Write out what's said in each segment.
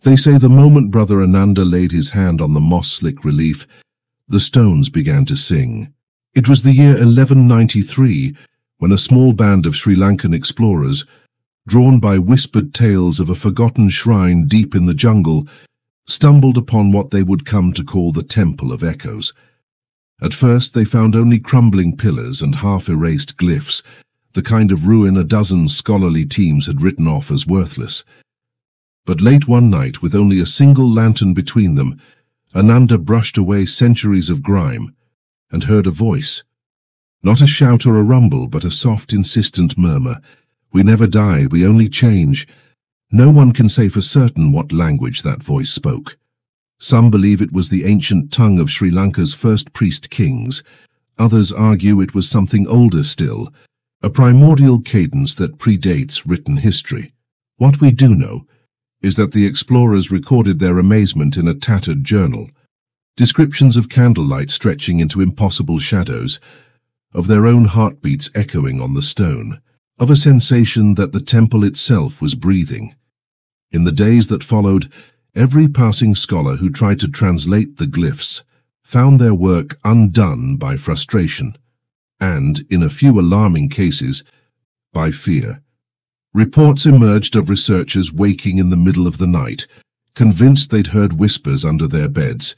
They say the moment Brother Ananda laid his hand on the moss-slick relief, the stones began to sing. It was the year 1193, when a small band of Sri Lankan explorers, drawn by whispered tales of a forgotten shrine deep in the jungle, stumbled upon what they would come to call the Temple of Echoes. At first they found only crumbling pillars and half-erased glyphs, the kind of ruin a dozen scholarly teams had written off as worthless. But late one night, with only a single lantern between them, Ananda brushed away centuries of grime and heard a voice. Not a shout or a rumble, but a soft, insistent murmur. "We never die, we only change." No one can say for certain what language that voice spoke. Some believe it was the ancient tongue of Sri Lanka's first priest kings. Others argue it was something older still, a primordial cadence that predates written history. What we do know is that the explorers recorded their amazement in a tattered journal. Descriptions of candlelight stretching into impossible shadows, of their own heartbeats echoing on the stone, of a sensation that the temple itself was breathing. In the days that followed, every passing scholar who tried to translate the glyphs found their work undone by frustration, and, in a few alarming cases, by fear. Reports emerged of researchers waking in the middle of the night, convinced they'd heard whispers under their beds,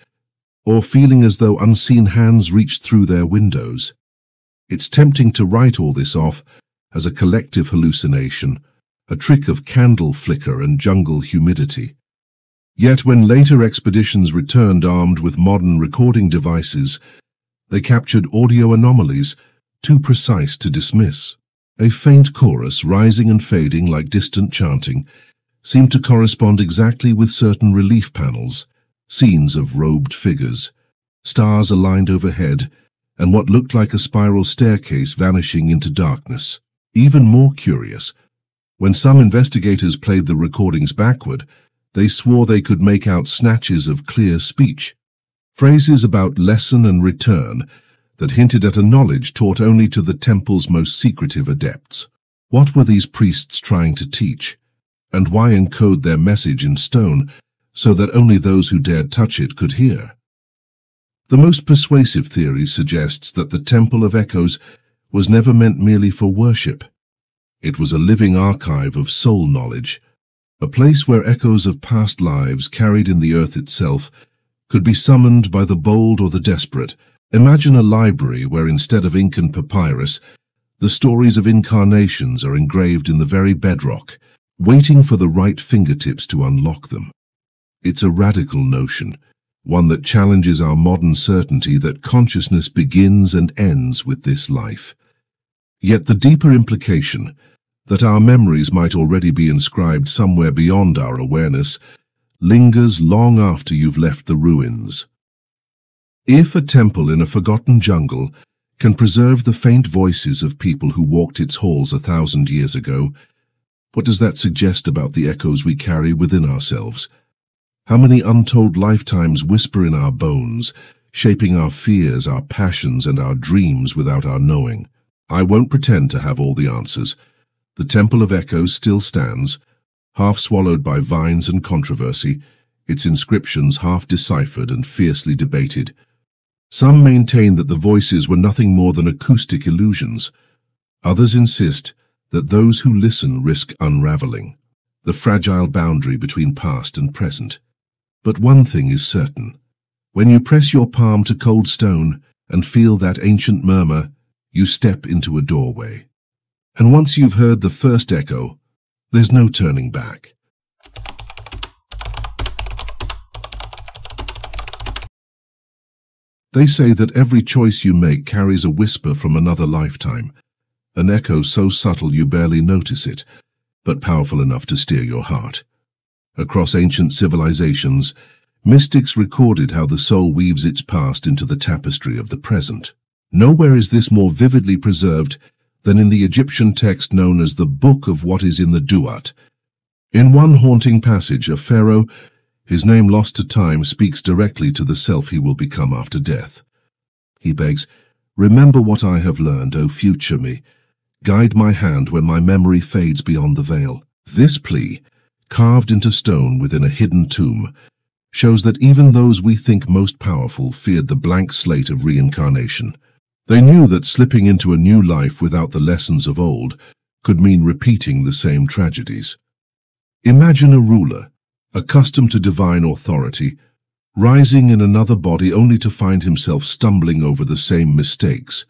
or feeling as though unseen hands reached through their windows. It's tempting to write all this off as a collective hallucination, a trick of candle flicker and jungle humidity. Yet when later expeditions returned armed with modern recording devices, they captured audio anomalies too precise to dismiss. A faint chorus, rising and fading like distant chanting, seemed to correspond exactly with certain relief panels, scenes of robed figures, stars aligned overhead, and what looked like a spiral staircase vanishing into darkness. Even more curious, when some investigators played the recordings backward, they swore they could make out snatches of clear speech, phrases about lesson and return that hinted at a knowledge taught only to the temple's most secretive adepts. What were these priests trying to teach? And why encode their message in stone so that only those who dared touch it could hear? The most persuasive theory suggests that the Temple of Echoes was never meant merely for worship. It was a living archive of soul knowledge, a place where echoes of past lives carried in the earth itself could be summoned by the bold or the desperate. Imagine a library where instead of ink and papyrus, the stories of incarnations are engraved in the very bedrock, waiting for the right fingertips to unlock them. It's a radical notion, one that challenges our modern certainty that consciousness begins and ends with this life. Yet the deeper implication, that our memories might already be inscribed somewhere beyond our awareness, lingers long after you've left the ruins. If a temple in a forgotten jungle can preserve the faint voices of people who walked its halls 1,000 years ago, what does that suggest about the echoes we carry within ourselves? How many untold lifetimes whisper in our bones, shaping our fears, our passions, and our dreams without our knowing? I won't pretend to have all the answers. The Temple of Echoes still stands, half swallowed by vines and controversy, its inscriptions half deciphered and fiercely debated. Some maintain that the voices were nothing more than acoustic illusions. Others insist that those who listen risk unraveling, the fragile boundary between past and present. But one thing is certain. When you press your palm to cold stone and feel that ancient murmur, you step into a doorway. And once you've heard the first echo, there's no turning back. They say that every choice you make carries a whisper from another lifetime, an echo so subtle you barely notice it, but powerful enough to steer your heart. Across ancient civilizations, mystics recorded how the soul weaves its past into the tapestry of the present. Nowhere is this more vividly preserved than in the Egyptian text known as the Book of What is in the Duat. In one haunting passage, a pharaoh, his name lost to time, speaks directly to the self he will become after death. He begs, "Remember what I have learned, O future me. Guide my hand when my memory fades beyond the veil." This plea, carved into stone within a hidden tomb, shows that even those we think most powerful feared the blank slate of reincarnation. They knew that slipping into a new life without the lessons of old could mean repeating the same tragedies. Imagine a ruler, accustomed to divine authority, rising in another body only to find himself stumbling over the same mistakes,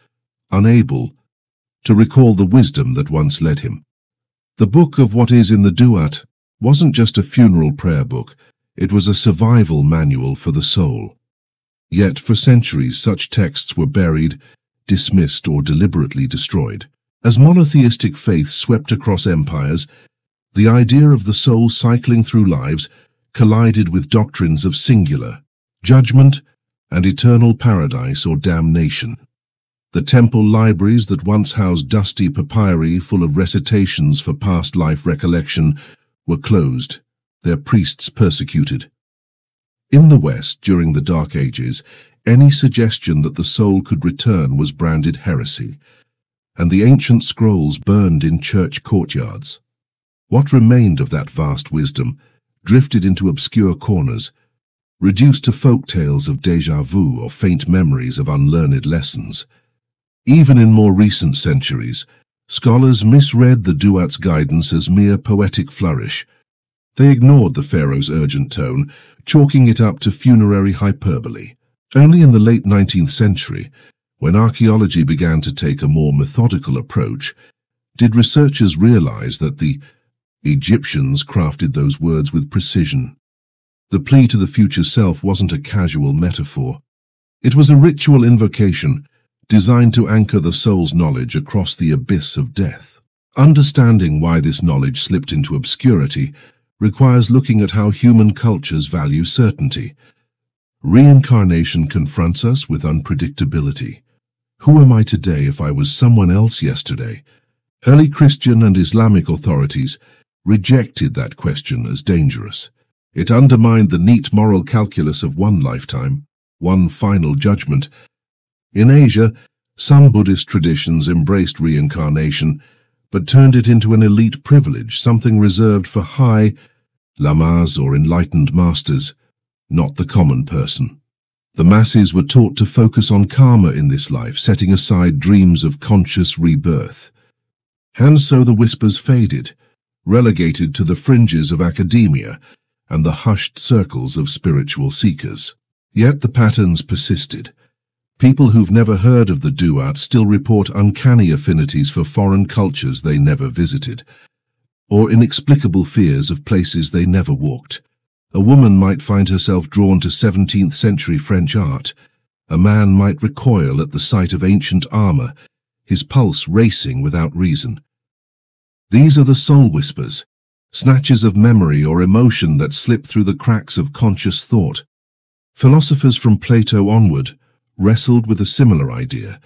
unable to recall the wisdom that once led him. The book of what is in the Duat wasn't just a funeral prayer book, it was a survival manual for the soul. Yet for centuries such texts were buried, dismissed, or deliberately destroyed. As monotheistic faiths swept across empires, the idea of the soul cycling through lives collided with doctrines of singular judgment and eternal paradise or damnation. The temple libraries that once housed dusty papyri full of recitations for past life recollection were closed, their priests persecuted. In the West, during the Dark Ages, any suggestion that the soul could return was branded heresy, and the ancient scrolls burned in church courtyards. What remained of that vast wisdom drifted into obscure corners, reduced to folk tales of déjà vu or faint memories of unlearned lessons. Even in more recent centuries, scholars misread the Duat's guidance as mere poetic flourish. They ignored the pharaoh's urgent tone, chalking it up to funerary hyperbole. Only in the late 19th century, when archaeology began to take a more methodical approach, did researchers realize that the Egyptians crafted those words with precision. The plea to the future self wasn't a casual metaphor. It was a ritual invocation designed to anchor the soul's knowledge across the abyss of death. Understanding why this knowledge slipped into obscurity requires looking at how human cultures value certainty. Reincarnation confronts us with unpredictability. Who am I today if I was someone else yesterday? Early Christian and Islamic authorities rejected that question as dangerous. It undermined the neat moral calculus of one lifetime, one final judgment. In Asia, some Buddhist traditions embraced reincarnation, but turned it into an elite privilege, something reserved for high lamas or enlightened masters, not the common person. The masses were taught to focus on karma in this life, setting aside dreams of conscious rebirth. And so the whispers faded, relegated to the fringes of academia and the hushed circles of spiritual seekers. Yet the patterns persisted. People who've never heard of the Duat still report uncanny affinities for foreign cultures they never visited, or inexplicable fears of places they never walked. A woman might find herself drawn to 17th century French art. A man might recoil at the sight of ancient armor, his pulse racing without reason. These are the soul whispers, snatches of memory or emotion that slip through the cracks of conscious thought. Philosophers from Plato onward wrestled with a similar idea.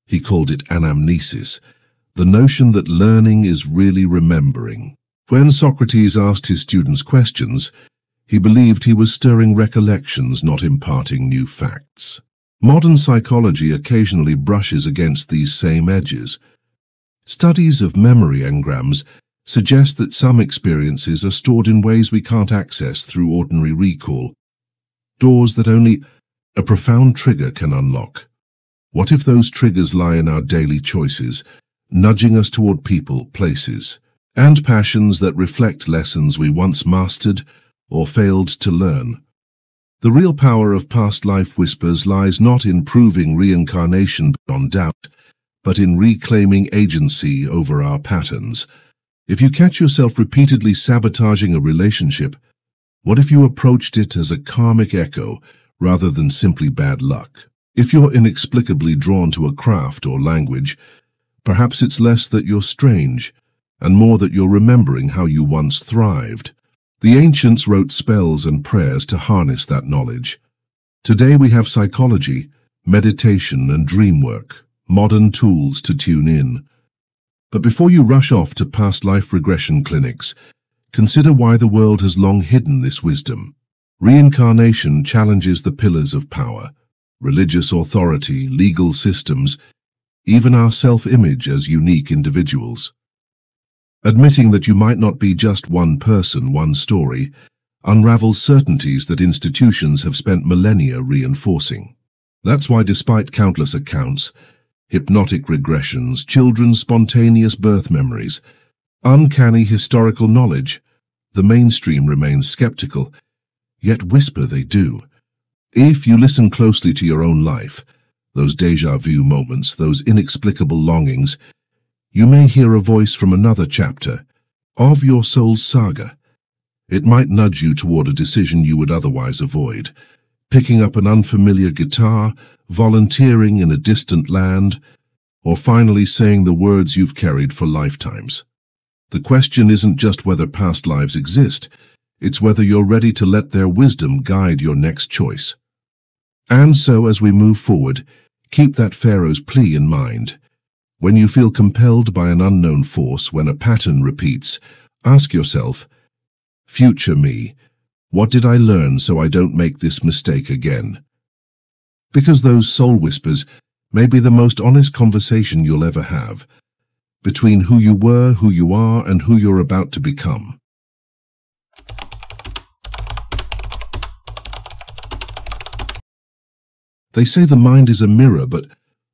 He called it anamnesis, the notion that learning is really remembering. When Socrates asked his students questions, he believed he was stirring recollections, not imparting new facts. Modern psychology occasionally brushes against these same edges. Studies of memory engrams suggest that some experiences are stored in ways we can't access through ordinary recall, doors that only a profound trigger can unlock. What if those triggers lie in our daily choices, nudging us toward people, places, and passions that reflect lessons we once mastered or failed to learn? The real power of past life whispers lies not in proving reincarnation beyond doubt, but in reclaiming agency over our patterns. If you catch yourself repeatedly sabotaging a relationship, what if you approached it as a karmic echo rather than simply bad luck? If you're inexplicably drawn to a craft or language, perhaps it's less that you're strange, and more that you're remembering how you once thrived. The ancients wrote spells and prayers to harness that knowledge. Today we have psychology, meditation, and dream work, modern tools to tune in. But before you rush off to past life regression clinics, consider why the world has long hidden this wisdom. Reincarnation challenges the pillars of power, religious authority, legal systems, even our self-image as unique individuals. Admitting that you might not be just one person, one story, unravels certainties that institutions have spent millennia reinforcing. That's why despite countless accounts, hypnotic regressions, children's spontaneous birth memories, uncanny historical knowledge, the mainstream remains skeptical, yet whisper they do. If you listen closely to your own life, those déjà vu moments, those inexplicable longings, you may hear a voice from another chapter of your soul's saga. It might nudge you toward a decision you would otherwise avoid, picking up an unfamiliar guitar, volunteering in a distant land, or finally saying the words you've carried for lifetimes. The question isn't just whether past lives exist, it's whether you're ready to let their wisdom guide your next choice. And so, as we move forward, keep that Pharaoh's plea in mind. When you feel compelled by an unknown force, when a pattern repeats, ask yourself, future me, what did I learn so I don't make this mistake again? Because those soul whispers may be the most honest conversation you'll ever have, between who you were, who you are, and who you're about to become. They say the mind is a mirror, but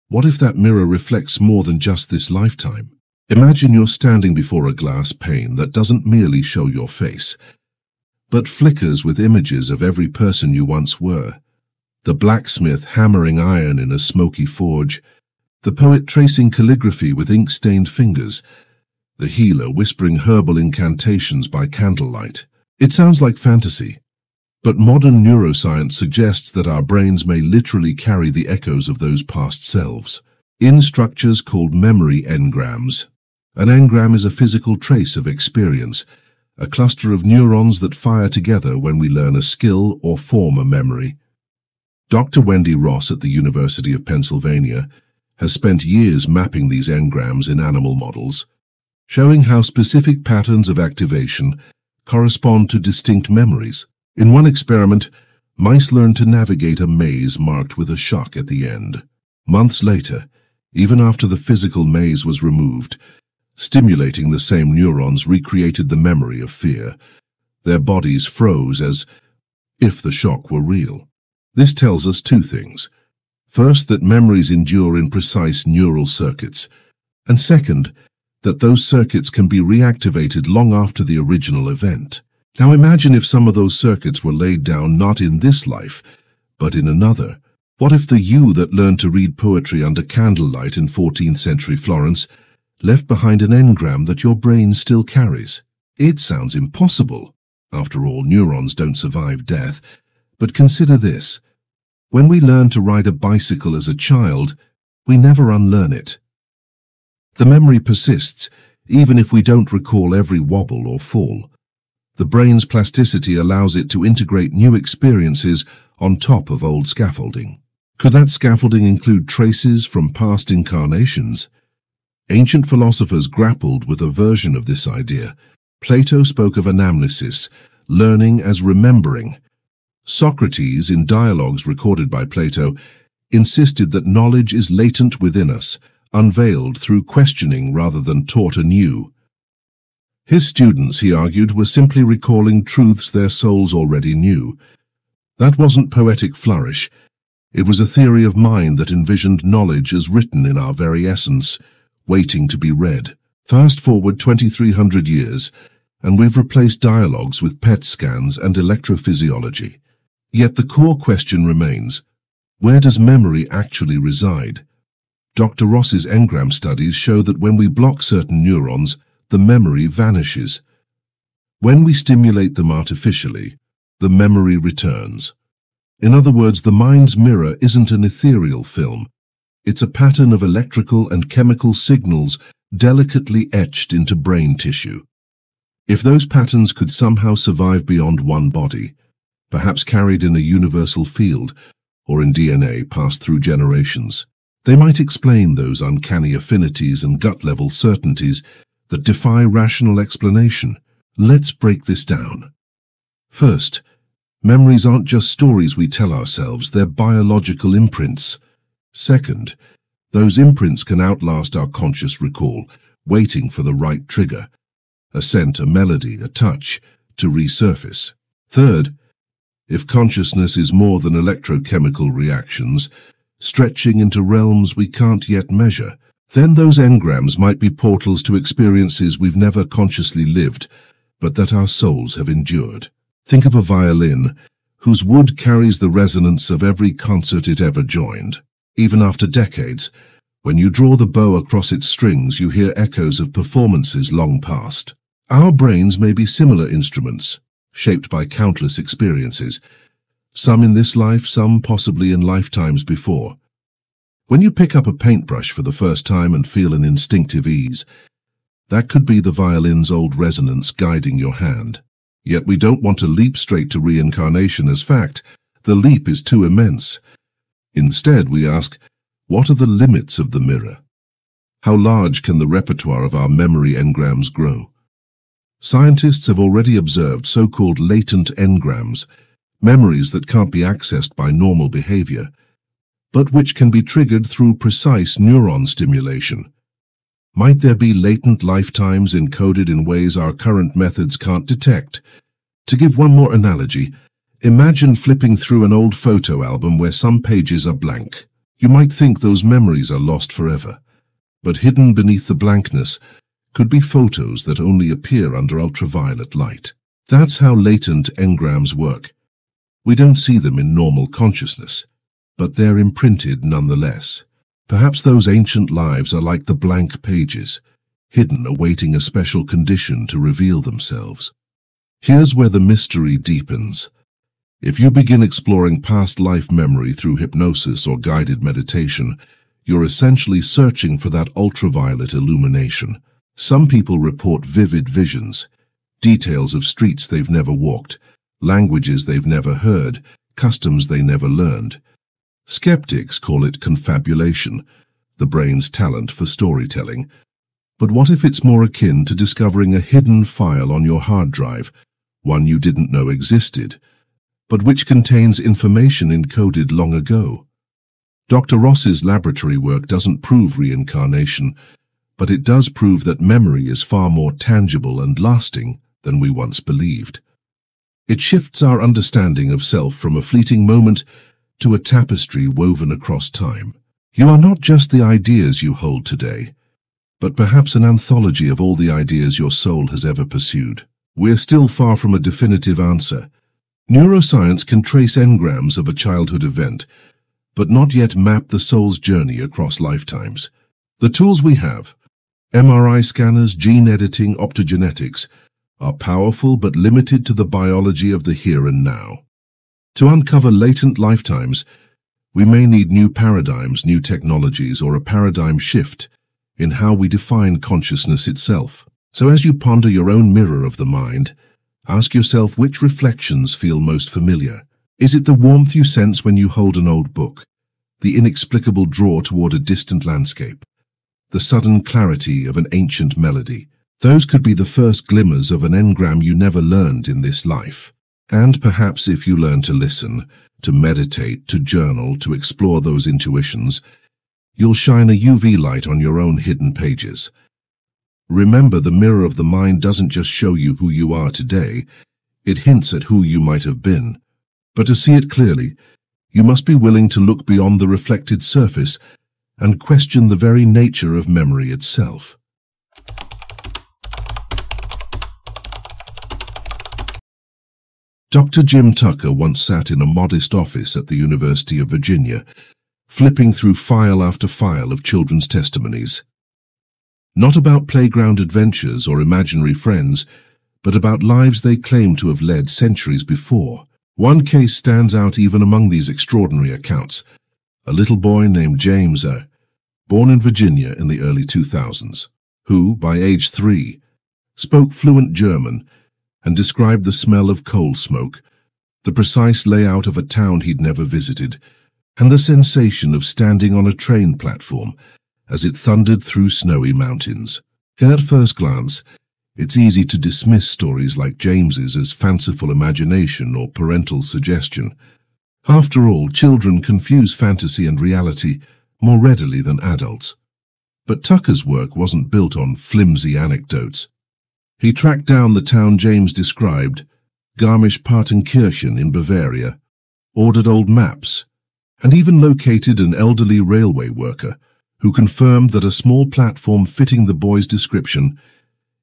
what if that mirror reflects more than just this lifetime? Imagine you're standing before a glass pane that doesn't merely show your face, but flickers with images of every person you once were. The blacksmith hammering iron in a smoky forge, the poet tracing calligraphy with ink-stained fingers, the healer whispering herbal incantations by candlelight. It sounds like fantasy, but modern neuroscience suggests that our brains may literally carry the echoes of those past selves, in structures called memory engrams. An engram is a physical trace of experience, a cluster of neurons that fire together when we learn a skill or form a memory. Dr. Wendy Ross at the University of Pennsylvania has spent years mapping these engrams in animal models, showing how specific patterns of activation correspond to distinct memories. In one experiment, mice learned to navigate a maze marked with a shock at the end. Months later, even after the physical maze was removed, stimulating the same neurons recreated the memory of fear. Their bodies froze as if the shock were real. This tells us two things. First, that memories endure in precise neural circuits, and second, that those circuits can be reactivated long after the original event. Now imagine if some of those circuits were laid down not in this life, but in another. What if the you that learned to read poetry under candlelight in 14th century Florence left behind an engram that your brain still carries? It sounds impossible. After all, neurons don't survive death. But consider this. When we learn to ride a bicycle as a child, we never unlearn it. The memory persists, even if we don't recall every wobble or fall. The brain's plasticity allows it to integrate new experiences on top of old scaffolding. Could that scaffolding include traces from past incarnations? Ancient philosophers grappled with a version of this idea. Plato spoke of anamnesis, learning as remembering. Socrates, in dialogues recorded by Plato, insisted that knowledge is latent within us, unveiled through questioning rather than taught anew. His students, he argued, were simply recalling truths their souls already knew. That wasn't poetic flourish. It was a theory of mind that envisioned knowledge as written in our very essence, waiting to be read. Fast forward 2,300 years, and we've replaced dialogues with PET scans and electrophysiology. Yet the core question remains, where does memory actually reside? Dr. Ross's engram studies show that when we block certain neurons, the memory vanishes. When we stimulate them artificially, the memory returns. In other words, the mind's mirror isn't an ethereal film. It's a pattern of electrical and chemical signals delicately etched into brain tissue. If those patterns could somehow survive beyond one body, perhaps carried in a universal field or in DNA passed through generations, they might explain those uncanny affinities and gut-level certainties that defy rational explanation. Let's break this down. First, memories aren't just stories we tell ourselves, they're biological imprints. Second, those imprints can outlast our conscious recall, waiting for the right trigger. a scent, a melody, a touch, to resurface. Third, if consciousness is more than electrochemical reactions, stretching into realms we can't yet measure, then those engrams might be portals to experiences we've never consciously lived, but that our souls have endured. Think of a violin, whose wood carries the resonance of every concert it ever joined. Even after decades, when you draw the bow across its strings, you hear echoes of performances long past. Our brains may be similar instruments, shaped by countless experiences, some in this life, some possibly in lifetimes before. When you pick up a paintbrush for the first time and feel an instinctive ease, that could be the violin's old resonance guiding your hand. Yet we don't want to leap straight to reincarnation as fact. The leap is too immense. Instead, we ask, what are the limits of the mirror? How large can the repertoire of our memory engrams grow? Scientists have already observed so-called latent engrams, memories that can't be accessed by normal behavior, but which can be triggered through precise neuron stimulation. Might there be latent lifetimes encoded in ways our current methods can't detect? To give one more analogy, imagine flipping through an old photo album where some pages are blank. You might think those memories are lost forever, but hidden beneath the blankness could be photos that only appear under ultraviolet light. That's how latent engrams work. We don't see them in normal consciousness, but they're imprinted nonetheless. Perhaps those ancient lives are like the blank pages, hidden, awaiting a special condition to reveal themselves. Here's where the mystery deepens. If you begin exploring past life memory through hypnosis or guided meditation, you're essentially searching for that ultraviolet illumination. Some people report vivid visions, details of streets they've never walked, languages they've never heard, customs they never learned. Skeptics call it confabulation, the brain's talent for storytelling. But what if it's more akin to discovering a hidden file on your hard drive, one you didn't know existed, but which contains information encoded long ago? Dr. Ross's laboratory work doesn't prove reincarnation, but it does prove that memory is far more tangible and lasting than we once believed. It shifts our understanding of self from a fleeting moment to a tapestry woven across time. You are not just the ideas you hold today, but perhaps an anthology of all the ideas your soul has ever pursued. We're still far from a definitive answer. Neuroscience can trace engrams of a childhood event, but not yet map the soul's journey across lifetimes. The tools we have, MRI scanners, gene editing, optogenetics, are powerful but limited to the biology of the here and now. To uncover latent lifetimes, we may need new paradigms, new technologies, or a paradigm shift in how we define consciousness itself. So as you ponder your own mirror of the mind, ask yourself which reflections feel most familiar. Is it the warmth you sense when you hold an old book, the inexplicable draw toward a distant landscape, the sudden clarity of an ancient melody? Those could be the first glimmers of an engram you never learned in this life. And perhaps if you learn to listen, to meditate, to journal, to explore those intuitions, you'll shine a UV light on your own hidden pages. Remember, the mirror of the mind doesn't just show you who you are today, it hints at who you might have been. But to see it clearly, you must be willing to look beyond the reflected surface and question the very nature of memory itself. Dr. Jim Tucker once sat in a modest office at the University of Virginia, flipping through file after file of children's testimonies. Not about playground adventures or imaginary friends, but about lives they claim to have led centuries before. One case stands out even among these extraordinary accounts. A little boy named James, born in Virginia in the early 2000s, who, by age 3, spoke fluent German and described the smell of coal smoke, the precise layout of a town he'd never visited, and the sensation of standing on a train platform as it thundered through snowy mountains. At first glance, it's easy to dismiss stories like James's as fanciful imagination or parental suggestion. After all, children confuse fantasy and reality more readily than adults. But Tucker's work wasn't built on flimsy anecdotes. He tracked down the town James described, Garmisch-Partenkirchen in Bavaria, ordered old maps, and even located an elderly railway worker who confirmed that a small platform fitting the boy's description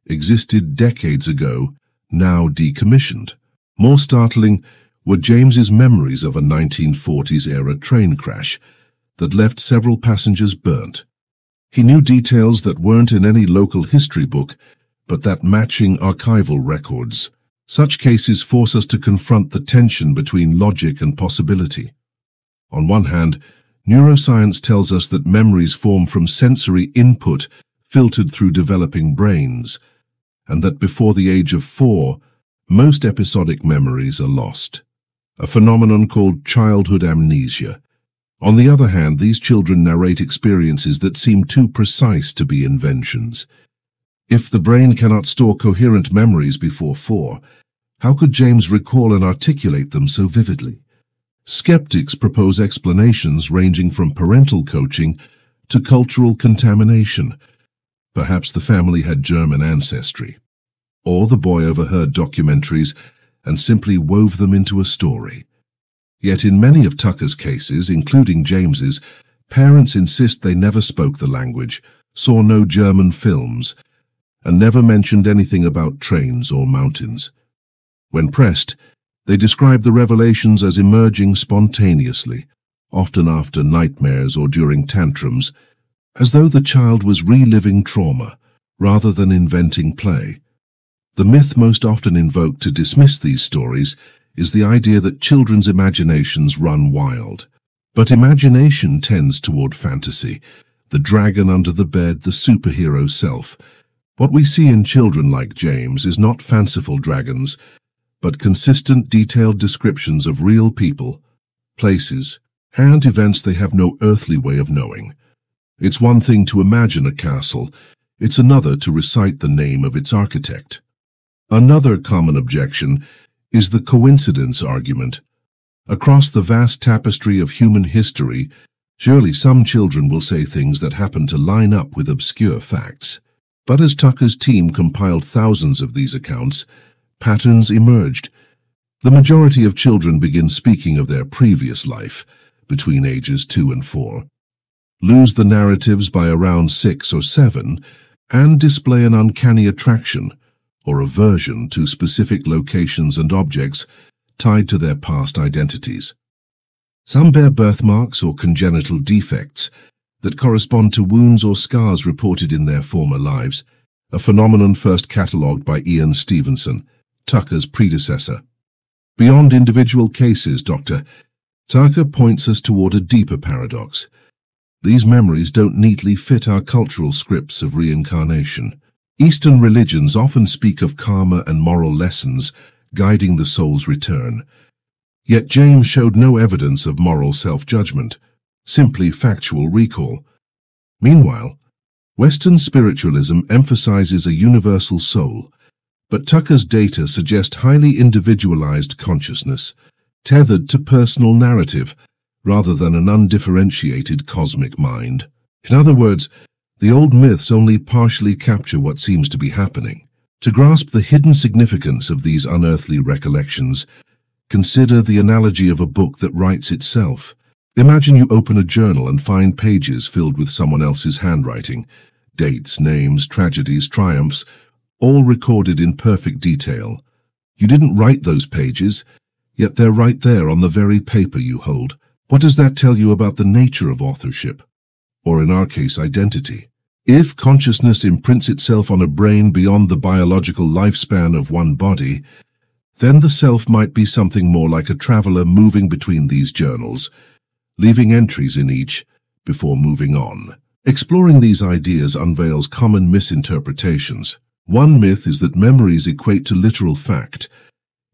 existed decades ago, now decommissioned. More startling were James's memories of a 1940s-era train crash that left several passengers burnt. He knew details that weren't in any local history book, but that matching archival records. Such cases force us to confront the tension between logic and possibility. On one hand, neuroscience tells us that memories form from sensory input filtered through developing brains, and that before the age of 4, most episodic memories are lost, a phenomenon called childhood amnesia. On the other hand, these children narrate experiences that seem too precise to be inventions. If the brain cannot store coherent memories before 4, how could James recall and articulate them so vividly? Skeptics propose explanations ranging from parental coaching to cultural contamination. Perhaps the family had German ancestry. Or the boy overheard documentaries and simply wove them into a story. Yet in many of Tucker's cases, including James's, parents insist they never spoke the language, saw no German films, and never mentioned anything about trains or mountains. When pressed, they describe the revelations as emerging spontaneously, often after nightmares or during tantrums, as though the child was reliving trauma rather than inventing play. The myth most often invoked to dismiss these stories is the idea that children's imaginations run wild. But imagination tends toward fantasy, the dragon under the bed, the superhero self. What we see in children like James is not fanciful dragons, but consistent, detailed descriptions of real people, places, and events they have no earthly way of knowing. It's one thing to imagine a castle, it's another to recite the name of its architect. Another common objection is the coincidence argument. Across the vast tapestry of human history, surely some children will say things that happen to line up with obscure facts. But as Tucker's team compiled thousands of these accounts, patterns emerged. The majority of children begin speaking of their previous life, between ages 2 and 4, lose the narratives by around 6 or 7, and display an uncanny attraction or aversion to specific locations and objects tied to their past identities. Some bear birthmarks or congenital defects that correspond to wounds or scars reported in their former lives, a phenomenon first catalogued by Ian Stevenson, Tucker's predecessor. Beyond individual cases, Dr. Tucker points us toward a deeper paradox. These memories don't neatly fit our cultural scripts of reincarnation. Eastern religions often speak of karma and moral lessons guiding the soul's return. Yet James showed no evidence of moral self-judgment, simply factual recall. Meanwhile, Western spiritualism emphasizes a universal soul, but Tucker's data suggest highly individualized consciousness, tethered to personal narrative, rather than an undifferentiated cosmic mind. In other words, the old myths only partially capture what seems to be happening. To grasp the hidden significance of these unearthly recollections, consider the analogy of a book that writes itself. Imagine you open a journal and find pages filled with someone else's handwriting, dates, names, tragedies, triumphs, all recorded in perfect detail. You didn't write those pages, yet they're right there on the very paper you hold. What does that tell you about the nature of authorship? Or in our case, identity? If consciousness imprints itself on a brain beyond the biological lifespan of one body, then the self might be something more like a traveler moving between these journals, leaving entries in each before moving on. Exploring these ideas unveils common misinterpretations. One myth is that memories equate to literal fact.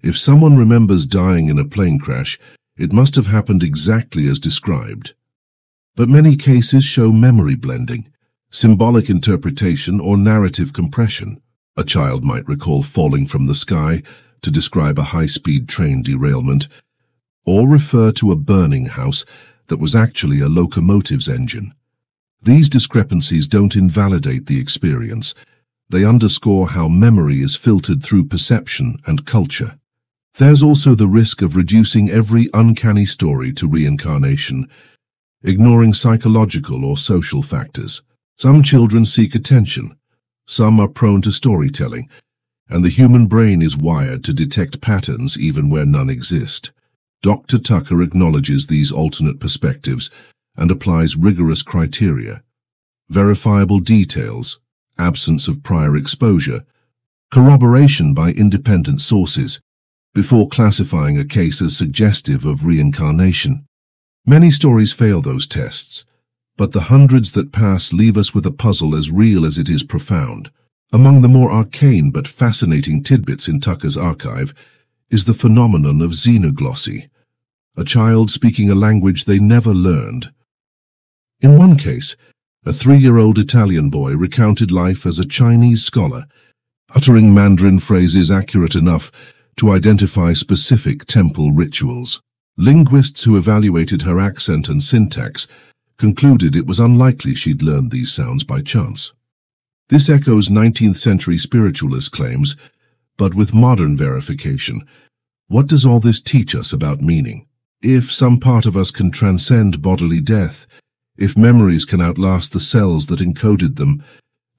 If someone remembers dying in a plane crash, it must have happened exactly as described. But many cases show memory blending, symbolic interpretation, or narrative compression. A child might recall falling from the sky to describe a high-speed train derailment, or refer to a burning house that was actually a locomotive's engine. These discrepancies don't invalidate the experience. They underscore how memory is filtered through perception and culture. There's also the risk of reducing every uncanny story to reincarnation, ignoring psychological or social factors. Some children seek attention, some are prone to storytelling, and the human brain is wired to detect patterns even where none exist. Dr. Tucker acknowledges these alternate perspectives and applies rigorous criteria: verifiable details, absence of prior exposure, corroboration by independent sources, before classifying a case as suggestive of reincarnation. Many stories fail those tests, but the hundreds that pass leave us with a puzzle as real as it is profound. Among the more arcane but fascinating tidbits in Tucker's archive is the phenomenon of xenoglossy, a child speaking a language they never learned. In one case, a 3-year-old Italian boy recounted life as a Chinese scholar, uttering Mandarin phrases accurate enough to identify specific temple rituals. Linguists who evaluated her accent and syntax concluded it was unlikely she'd learned these sounds by chance. This echoes 19th century spiritualist claims, but with modern verification. What does all this teach us about meaning? If some part of us can transcend bodily death, if memories can outlast the cells that encoded them,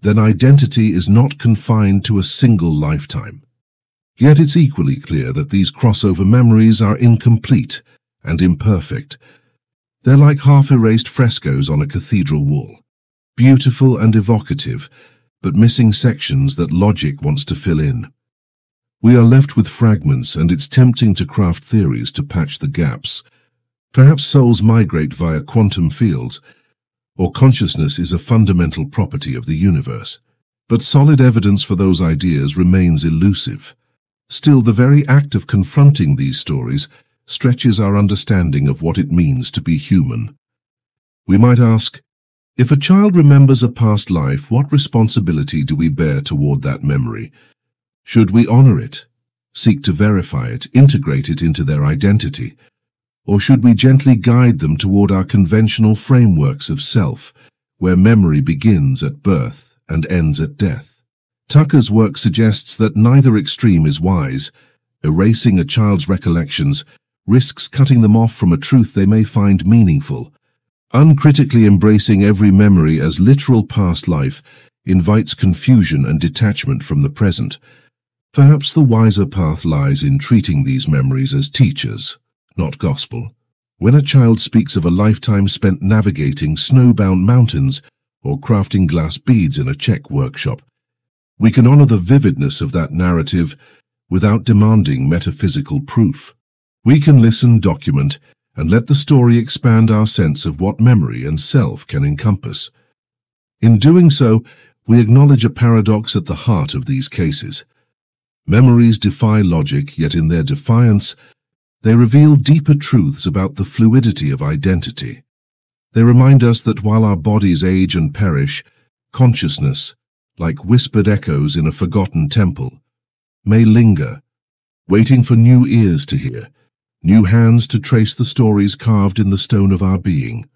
then identity is not confined to a single lifetime. Yet it's equally clear that these crossover memories are incomplete and imperfect. They're like half-erased frescoes on a cathedral wall, beautiful and evocative, but missing sections that logic wants to fill in. We are left with fragments, and it's tempting to craft theories to patch the gaps. Perhaps souls migrate via quantum fields, or consciousness is a fundamental property of the universe. But solid evidence for those ideas remains elusive. Still, the very act of confronting these stories stretches our understanding of what it means to be human. We might ask, if a child remembers a past life, what responsibility do we bear toward that memory? Should we honor it, seek to verify it, integrate it into their identity? Or should we gently guide them toward our conventional frameworks of self, where memory begins at birth and ends at death? Tucker's work suggests that neither extreme is wise. Erasing a child's recollections risks cutting them off from a truth they may find meaningful. Uncritically embracing every memory as literal past life invites confusion and detachment from the present. Perhaps the wiser path lies in treating these memories as teachers, not gospel. When a child speaks of a lifetime spent navigating snowbound mountains or crafting glass beads in a Czech workshop, we can honor the vividness of that narrative without demanding metaphysical proof. We can listen, document, and let the story expand our sense of what memory and self can encompass. In doing so, we acknowledge a paradox at the heart of these cases. Memories defy logic, yet in their defiance, they reveal deeper truths about the fluidity of identity. They remind us that while our bodies age and perish, consciousness, like whispered echoes in a forgotten temple, may linger, waiting for new ears to hear, new hands to trace the stories carved in the stone of our being.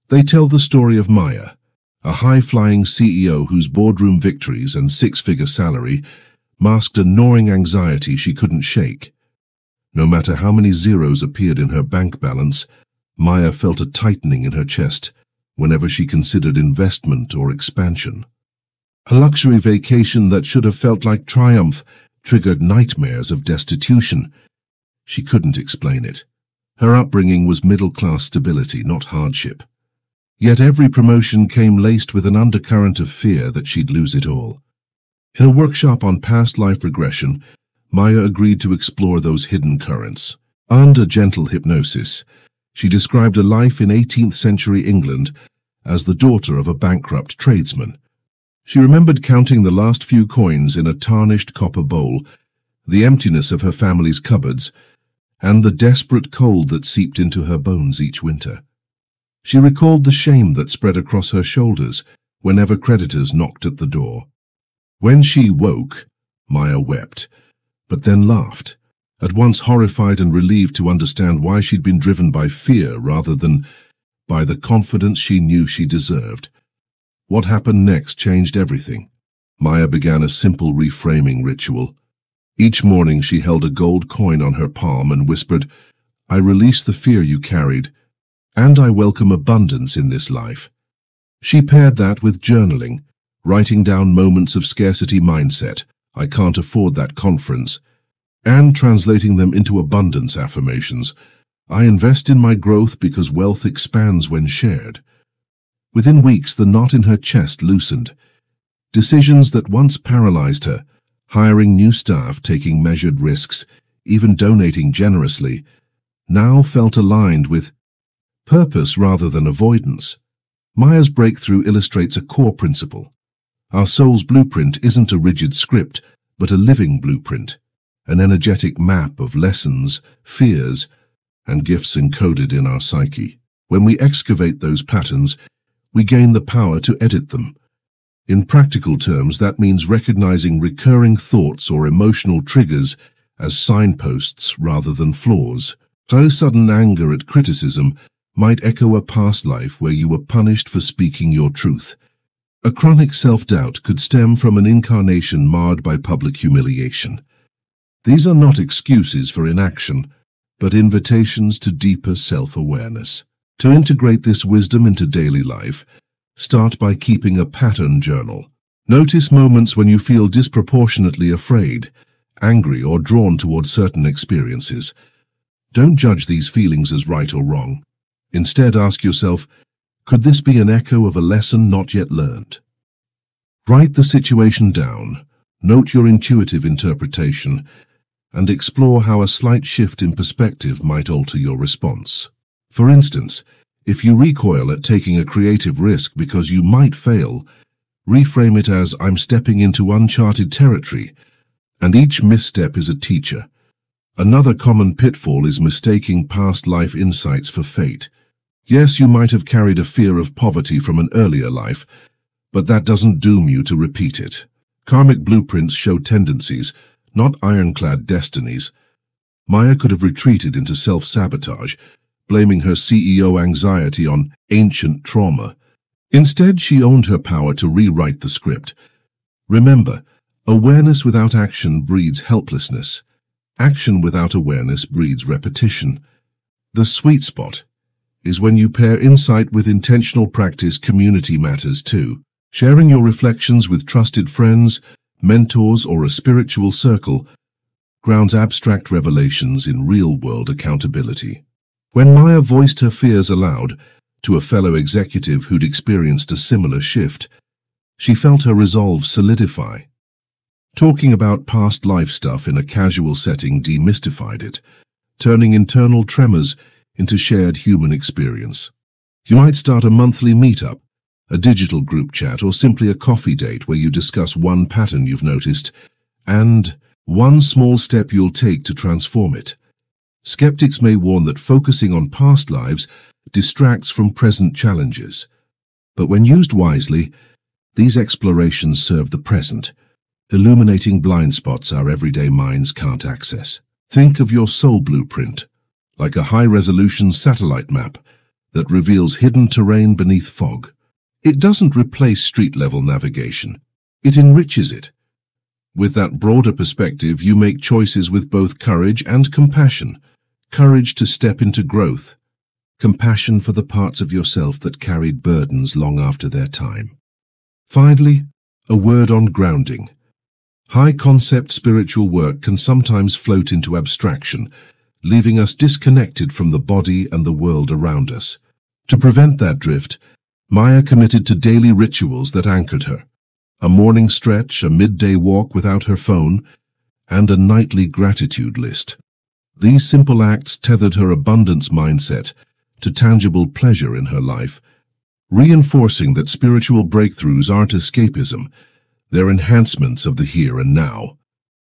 They tell the story of Maya, a high-flying CEO whose boardroom victories and six-figure salary masked a gnawing anxiety she couldn't shake. No matter how many zeros appeared in her bank balance, Maya felt a tightening in her chest whenever she considered investment or expansion. A luxury vacation that should have felt like triumph triggered nightmares of destitution. She couldn't explain it. Her upbringing was middle-class stability, not hardship. Yet every promotion came laced with an undercurrent of fear that she'd lose it all. In a workshop on past life regression, Maya agreed to explore those hidden currents. Under gentle hypnosis, she described a life in 18th century England as the daughter of a bankrupt tradesman. She remembered counting the last few coins in a tarnished copper bowl, the emptiness of her family's cupboards, and the desperate cold that seeped into her bones each winter. She recalled the shame that spread across her shoulders whenever creditors knocked at the door. When she woke, Maya wept, but then laughed, at once horrified and relieved to understand why she'd been driven by fear rather than by the confidence she knew she deserved. What happened next changed everything. Maya began a simple reframing ritual. Each morning she held a gold coin on her palm and whispered, "I release the fear you carried, and I welcome abundance in this life." She paired that with journaling, writing down moments of scarcity mindset, "I can't afford that conference," and translating them into abundance affirmations, "I invest in my growth because wealth expands when shared." Within weeks, the knot in her chest loosened. Decisions that once paralyzed her, hiring new staff, taking measured risks, even donating generously, now felt aligned with purpose rather than avoidance. Maya's breakthrough illustrates a core principle. Our soul's blueprint isn't a rigid script, but a living blueprint, an energetic map of lessons, fears, and gifts encoded in our psyche. When we excavate those patterns, we gain the power to edit them. In practical terms, that means recognizing recurring thoughts or emotional triggers as signposts rather than flaws. So sudden anger at criticism might echo a past life where you were punished for speaking your truth. A chronic self-doubt could stem from an incarnation marred by public humiliation. These are not excuses for inaction, but invitations to deeper self-awareness. To integrate this wisdom into daily life, start by keeping a pattern journal. Notice moments when you feel disproportionately afraid, angry, or drawn toward certain experiences. Don't judge these feelings as right or wrong. Instead, ask yourself, could this be an echo of a lesson not yet learned? Write the situation down, note your intuitive interpretation, and explore how a slight shift in perspective might alter your response. For instance, if you recoil at taking a creative risk because you might fail, reframe it as, "I'm stepping into uncharted territory," and each misstep is a teacher. Another common pitfall is mistaking past life insights for fate. Yes, you might have carried a fear of poverty from an earlier life, but that doesn't doom you to repeat it. Karmic blueprints show tendencies, not ironclad destinies. Maya could have retreated into self-sabotage, blaming her CEO anxiety on ancient trauma. Instead, she owned her power to rewrite the script. Remember, awareness without action breeds helplessness. Action without awareness breeds repetition. The sweet spot is when you pair insight with intentional practice. Community matters too. Sharing your reflections with trusted friends, mentors, or a spiritual circle grounds abstract revelations in real-world accountability. When Maya voiced her fears aloud to a fellow executive who'd experienced a similar shift, she felt her resolve solidify. Talking about past life stuff in a casual setting demystified it, turning internal tremors into shared human experience. You might start a monthly meetup, a digital group chat, or simply a coffee date where you discuss one pattern you've noticed and one small step you'll take to transform it. Skeptics may warn that focusing on past lives distracts from present challenges. But when used wisely, these explorations serve the present, illuminating blind spots our everyday minds can't access. Think of your soul blueprint, like a high-resolution satellite map that reveals hidden terrain beneath fog. It doesn't replace street-level navigation. It enriches it. With that broader perspective, you make choices with both courage and compassion. Courage to step into growth. Compassion for the parts of yourself that carried burdens long after their time. Finally, a word on grounding. High-concept spiritual work can sometimes float into abstraction, leaving us disconnected from the body and the world around us. To prevent that drift, Maya committed to daily rituals that anchored her. A morning stretch, a midday walk without her phone, and a nightly gratitude list. These simple acts tethered her abundance mindset to tangible pleasure in her life, reinforcing that spiritual breakthroughs aren't escapism, they're enhancements of the here and now.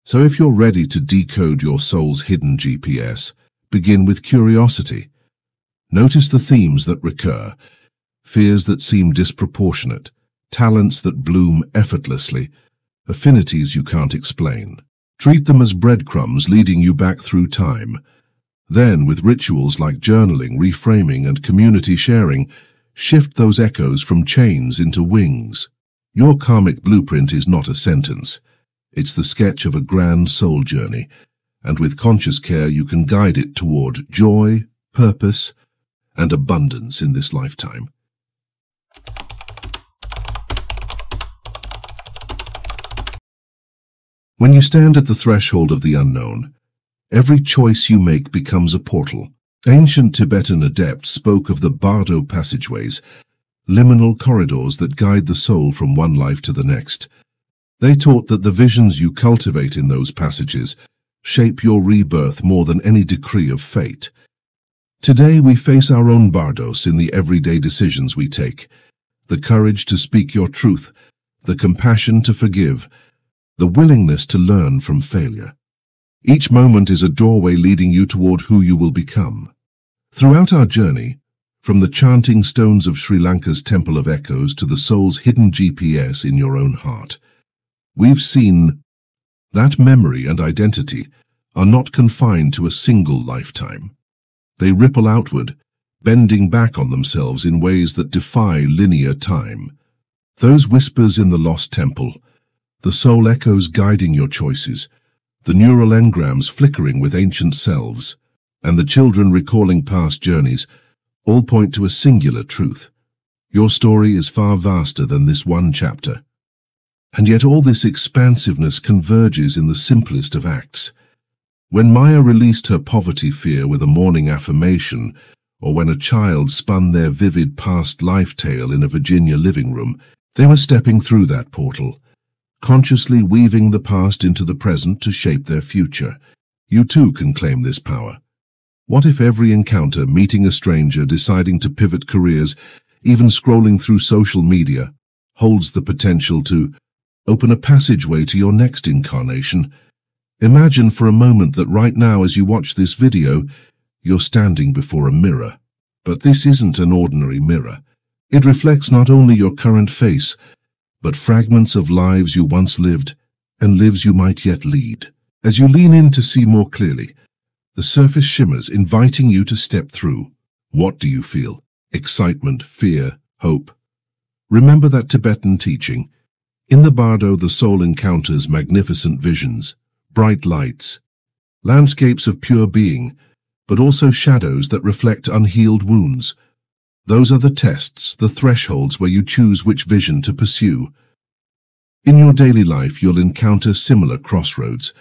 So if you're ready to decode your soul's hidden GPS, begin with curiosity. Notice the themes that recur, fears that seem disproportionate, talents that bloom effortlessly, affinities you can't explain. Treat them as breadcrumbs leading you back through time. Then, with rituals like journaling, reframing, and community sharing, shift those echoes from chains into wings. Your karmic blueprint is not a sentence. It's the sketch of a grand soul journey, and with conscious care you can guide it toward joy, purpose, and abundance in this lifetime. When you stand at the threshold of the unknown, every choice you make becomes a portal. Ancient Tibetan adepts spoke of the bardo passageways, liminal corridors that guide the soul from one life to the next. They taught that the visions you cultivate in those passages shape your rebirth more than any decree of fate. Today we face our own bardos in the everyday decisions we take, the courage to speak your truth, the compassion to forgive, the willingness to learn from failure. Each moment is a doorway leading you toward who you will become. Throughout our journey, from the chanting stones of Sri Lanka's Temple of Echoes to the soul's hidden GPS in your own heart, we've seen that memory and identity are not confined to a single lifetime. They ripple outward, bending back on themselves in ways that defy linear time. Those whispers in the lost temple, the soul echoes guiding your choices, the neural engrams flickering with ancient selves, and the children recalling past journeys, all point to a singular truth. Your story is far vaster than this one chapter. And yet all this expansiveness converges in the simplest of acts. When Maya released her poverty fear with a morning affirmation, or when a child spun their vivid past life tale in a Virginia living room, they were stepping through that portal, consciously weaving the past into the present to shape their future. You too can claim this power. What if every encounter, meeting a stranger, deciding to pivot careers, even scrolling through social media, holds the potential to open a passageway to your next incarnation? Imagine for a moment that right now as you watch this video, you're standing before a mirror. But this isn't an ordinary mirror. It reflects not only your current face, but fragments of lives you once lived and lives you might yet lead. As you lean in to see more clearly, the surface shimmers, inviting you to step through. What do you feel? Excitement, fear, hope? Remember that Tibetan teaching. In the bardo, the soul encounters magnificent visions, bright lights, landscapes of pure being, but also shadows that reflect unhealed wounds. Those are the tests, the thresholds where you choose which vision to pursue. In your daily life, you'll encounter similar crossroads.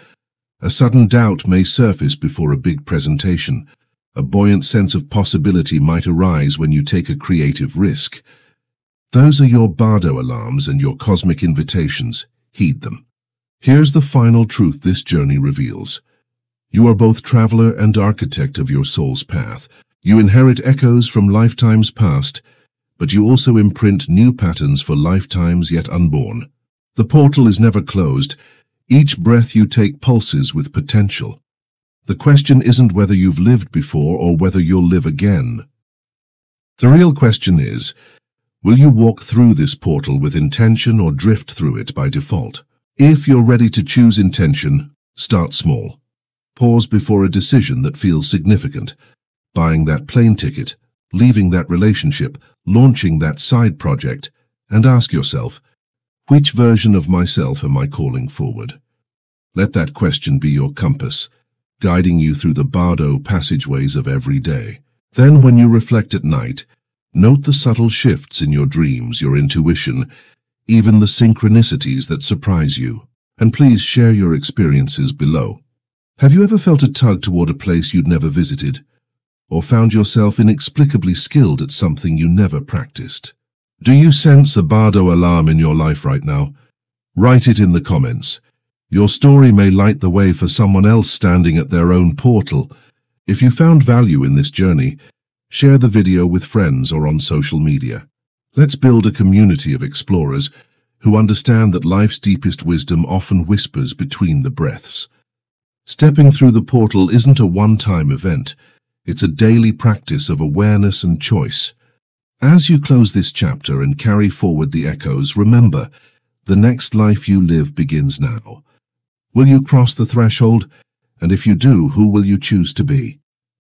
A sudden doubt may surface before a big presentation. A buoyant sense of possibility might arise when you take a creative risk. Those are your bardo alarms and your cosmic invitations. Heed them. Here's the final truth this journey reveals. You are both traveler and architect of your soul's path. You inherit echoes from lifetimes past, but you also imprint new patterns for lifetimes yet unborn. The portal is never closed. Each breath you take pulses with potential. The question isn't whether you've lived before or whether you'll live again. The real question is, will you walk through this portal with intention or drift through it by default? If you're ready to choose intention, start small. Pause before a decision that feels significant. Buying that plane ticket, leaving that relationship, launching that side project, and ask yourself, which version of myself am I calling forward? Let that question be your compass, guiding you through the bardo passageways of every day. Then when you reflect at night, note the subtle shifts in your dreams, your intuition, even the synchronicities that surprise you. And please share your experiences below. Have you ever felt a tug toward a place you'd never visited? Or found yourself inexplicably skilled at something you never practiced? Do you sense a bardo alarm in your life right now? Write it in the comments. Your story may light the way for someone else standing at their own portal. If you found value in this journey, share the video with friends or on social media. Let's build a community of explorers who understand that life's deepest wisdom often whispers between the breaths. Stepping through the portal isn't a one-time event. It's a daily practice of awareness and choice. As you close this chapter and carry forward the echoes, remember, the next life you live begins now. Will you cross the threshold? And if you do, who will you choose to be?